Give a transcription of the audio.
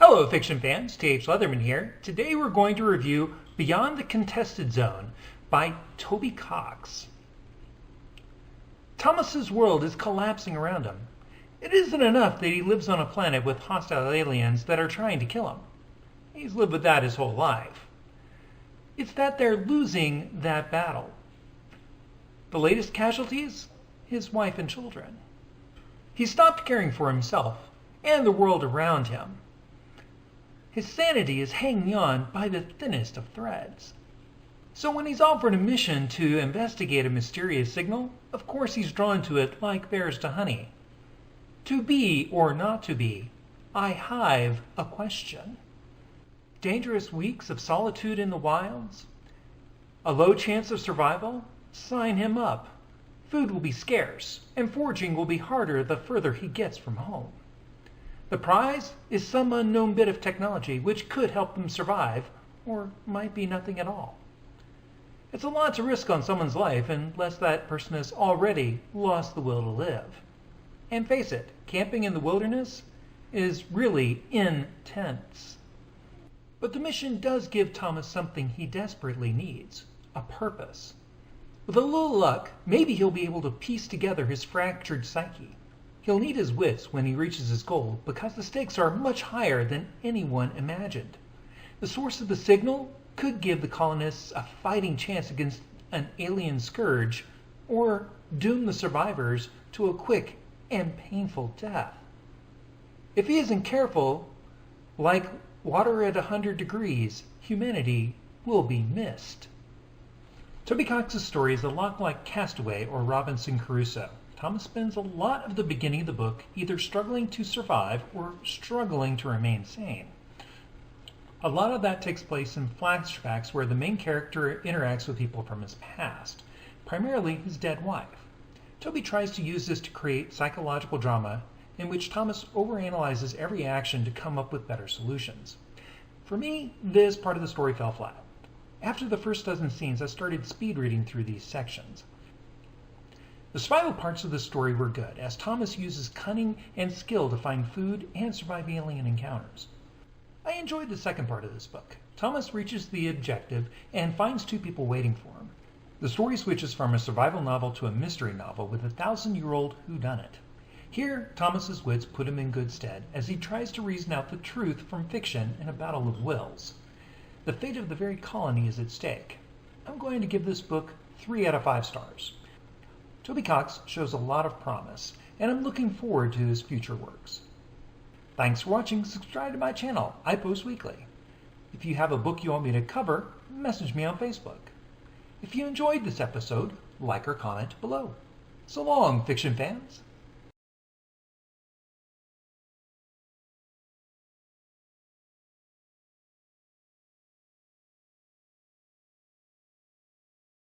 Hello, fiction fans. T.H. Leatherman here. Today we're going to review Beyond the Contested Zone by Toby Cox. Thomas's world is collapsing around him. It isn't enough that he lives on a planet with hostile aliens that are trying to kill him. He's lived with that his whole life. It's that they're losing that battle. The latest casualties? His wife and children. He stopped caring for himself and the world around him. His sanity is hanging on by the thinnest of threads. So when he's offered a mission to investigate a mysterious signal, of course he's drawn to it like bears to honey. To be or not to be, I hive a question. Dangerous weeks of solitude in the wilds? A low chance of survival? Sign him up. Food will be scarce, and foraging will be harder the further he gets from home. The prize is some unknown bit of technology which could help them survive, or might be nothing at all. It's a lot to risk on someone's life unless that person has already lost the will to live. And face it, camping in the wilderness is really intense. But the mission does give Thomas something he desperately needs, a purpose. With a little luck, maybe he'll be able to piece together his fractured psyche. He'll need his wits when he reaches his goal because the stakes are much higher than anyone imagined. The source of the signal could give the colonists a fighting chance against an alien scourge or doom the survivors to a quick and painful death. If he isn't careful, like water at 100 degrees, humanity will be missed. Toby Cox's story is a lot like Castaway or Robinson Crusoe. Thomas spends a lot of the beginning of the book either struggling to survive or struggling to remain sane. A lot of that takes place in flashbacks where the main character interacts with people from his past, primarily his dead wife. Toby tries to use this to create psychological drama in which Thomas overanalyzes every action to come up with better solutions. For me, this part of the story fell flat. After the first dozen scenes, I started speed reading through these sections. The survival parts of the story were good, as Thomas uses cunning and skill to find food and survive alien encounters. I enjoyed the second part of this book. Thomas reaches the objective and finds two people waiting for him. The story switches from a survival novel to a mystery novel with a 1,000-year-old whodunit. Here, Thomas's wits put him in good stead as he tries to reason out the truth from fiction in a battle of wills. The fate of the very colony is at stake. I'm going to give this book 3 out of 5 stars. Toby Cox shows a lot of promise, and I'm looking forward to his future works. Thanks for watching. Subscribe to my channel. I post weekly. If you have a book you want me to cover, message me on Facebook. If you enjoyed this episode, like or comment below. So long, fiction fans.